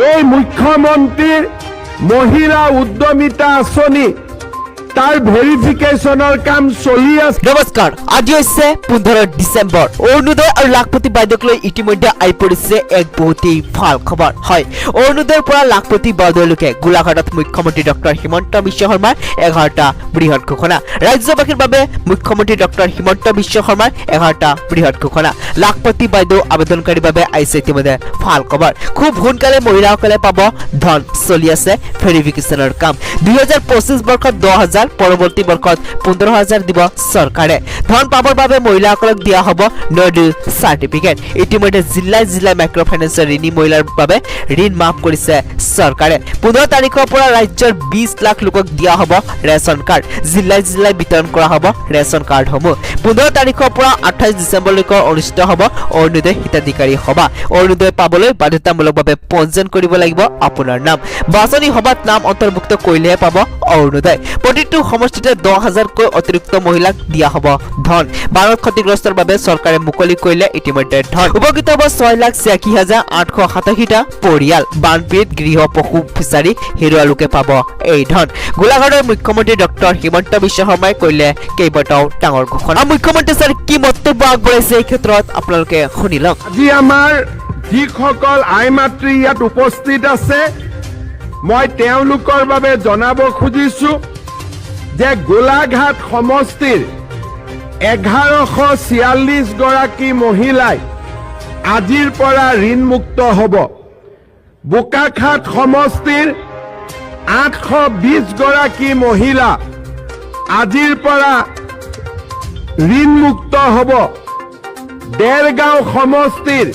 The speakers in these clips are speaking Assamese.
এই মুখ্যমন্ত্ৰীৰ মহিলা উদ্যমিতা আঁচনি তাৰ ভেৰিফিকেশনৰ কাম চলি আছে। নমস্কাৰ, আজি হৈছে 15 ডিচেম্বৰ। অৰুণোদয় আৰু লাখপতি বাইদেউক লৈ ইতিমধ্যে আহি পৰিছে এক বহুতেই ভাল খবৰ। হয়, অৰুণোদয়ৰ পৰা লাখপতি বাইদেউলৈকে গোলাঘাটত মুখ্যমন্ত্ৰী ডক্টৰ হিমন্ত বিশ্ব শৰ্মাৰ 11টা বৃহৎ ঘোষণা। ৰাজ্যবাসীৰ বাবে মুখ্যমন্ত্ৰী ডক্টৰ হিমন্ত বিশ্ব শৰ্মাৰ 11টা বৃহৎ ঘোষণা। লাখপতি বাইদেউ আবেদনকাৰীৰ বাবে আহিছে ইতিমধ্যে ভাল খবৰ। খুব সোনকালে মহিলাসকলে পাব ধন। চলি আছে ভেৰিফিকেশ্যনৰ কাম। 2025 বৰ্ষত 10,000, পৰৱৰ্তী বৰ্ষত 15,000 দিব চৰকাৰে। ধন পাবৰ বাবে মহিলাসকলক দিয়া হ'ব নডেল চাৰ্টিফিকেট। ইতিমধ্যে জিল্লাই জিল্লাই মাইক্ৰ' ফাইনেন্সৰ ঋণী মহিলাৰ বাবে ঋণ মাফ কৰিছে চৰকাৰে। 15 তাৰিখৰ পৰা ৰাজ্যৰ 20 লাখ লোকক দিয়া হ'ব ৰেচন কাৰ্ড। জিল্লাই জিল্লাই বিতৰণ কৰা হ'ব ৰেচন কাৰ্ডসমূহ। 15 তাৰিখৰ পৰা 28 ডিচেম্বৰলৈকে অনুষ্ঠিত হ'ব অৰুণোদয় হিতাধিকাৰী সভা। অৰুণোদয় পাবলৈ বাধ্যতামূলকভাৱে পঞ্জীয়ন কৰিব লাগিব আপোনাৰ নাম। বাছনি সভাত নাম অন্তৰ্ভুক্ত কৰিলেহে পাব অৰুণোদয়। প্ৰতিটো সমষ্টিতে 10,000কৈ অতিৰিক্ত মহিলাক দিয়া হ'ব ধন। বানত ক্ষতিগ্ৰস্তৰ বাবে চৰকাৰে মুকলি কৰিলে ইতিমধ্যে ধন। উপকৃত হ'ব 6,86,887টা পৰিয়াল। বানপীড়িত গৃহ পশু ফিচাৰী হেৰুওৱা লোকে পাব এই ধন। গোলাঘাটৰ মুখ্যমন্ত্ৰী ডক্টৰ হিমন্ত বিশ্ব শৰ্মাই কৰিলে কেইবাটাও ডাঙৰ ঘোষণা। মুখ্যমন্ত্ৰী ছাৰ কি মন্তব্য আগবঢ়াইছে এই ক্ষেত্ৰত আপোনালোকে শুনি লওক। আজি আমাৰ যিসকল আই মাতৃ ইয়াত উপস্থিত আছে, মই তেওঁলোকৰ বাবে জনাব খুজিছো যে গোলাঘাট সমষ্টিৰ 1146 গৰাকী মহিলাই আজিৰ পৰা ঋণমুক্ত হ'ব। বোকাখাট সমষ্টিৰ 820 গৰাকী মহিলা আজিৰ পৰা ঋণমুক্ত হ'ব। দেৰগাঁও সমষ্টিৰ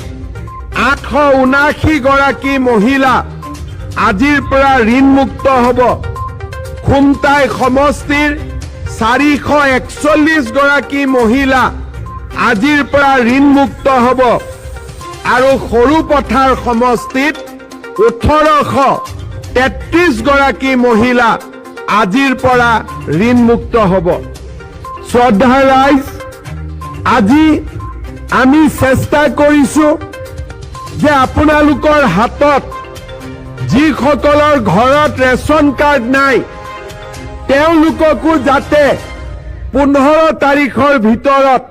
879 গৰাকী মহিলা আজিৰ পৰা ঋণমুক্ত হ'ব। খুমটাই সমষ্টিৰ 441 গৰাকী মহিলা আজিৰ পৰা ঋণমুক্ত হ'ব। আৰু সৰুপথাৰ সমষ্টিত 1833 গৰাকী মহিলা আজিৰ পৰা ঋণমুক্ত হ'ব। শ্ৰদ্ধা ৰাইজ, আজি আমি চেষ্টা কৰিছো যে আপোনালোকৰ হাতত যিসকলৰ ঘৰত ৰেচন কাৰ্ড নাই তেওঁলোককো যাতে 15 তাৰিখৰ ভিতৰত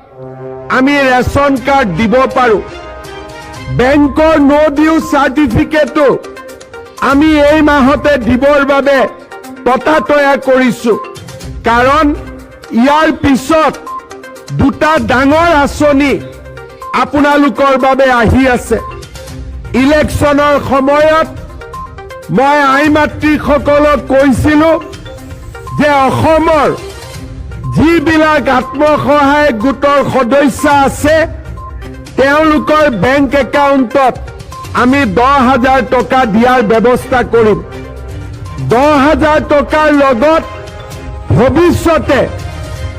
আমি ৰেচন কাৰ্ড দিব পাৰো। বেংকৰ নো ডিউ চাৰ্টিফিকেটো আমি এই মাহতে দিবৰ বাবে ততাতয়া কৰিছো। কাৰণ ইয়াৰ পিছত দুটা ডাঙৰ আঁচনি আপোনালোকৰ বাবে আহি আছে। ইলেকশ্যনৰ সময়ত মই আই মাতৃসকলক কৈছিলো যে অসমৰ যিবিলাক আত্মসহায়ক গোটৰ সদস্য আছে তেওঁলোকৰ বেংক একাউণ্টত আমি 10,000 টকা দিয়াৰ ব্যৱস্থা কৰিম। 10,000 টকাৰ লগত ভৱিষ্যতে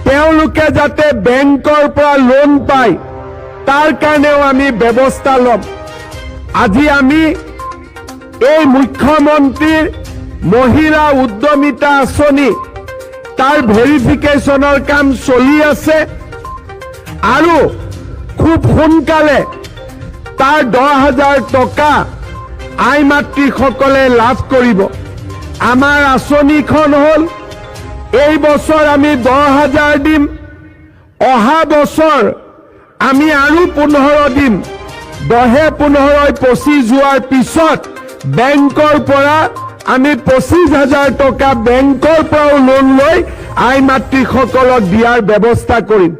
তেওঁলোকে যাতে বেংকৰ পৰা লোন পায় তাৰ কাৰণেও আমি ব্যৱস্থা ল'ম। আজি আমি এই মুখ্যমন্ত্ৰীৰ মহিলা উদ্যমিতা আঁচনি তাৰ ভেৰিফিকেশ্যনৰ কাম চলি আছে আৰু খুব সোনকালে তাৰ 10,000 টকা আই মাতৃসকলে লাভ কৰিব। আমাৰ আঁচনিখন হ'ল এই বছৰ আমি 10,000 দিম, অহা বছৰ আমি আৰু 15 দিম। 10-15 25 যোৱাৰ পিছত বেংকৰ পৰা আমি 25,000 টকা বেংকৰ পৰাও লোন লৈ আই মাতৃসকলক দিয়াৰ ব্যৱস্থা কৰিম।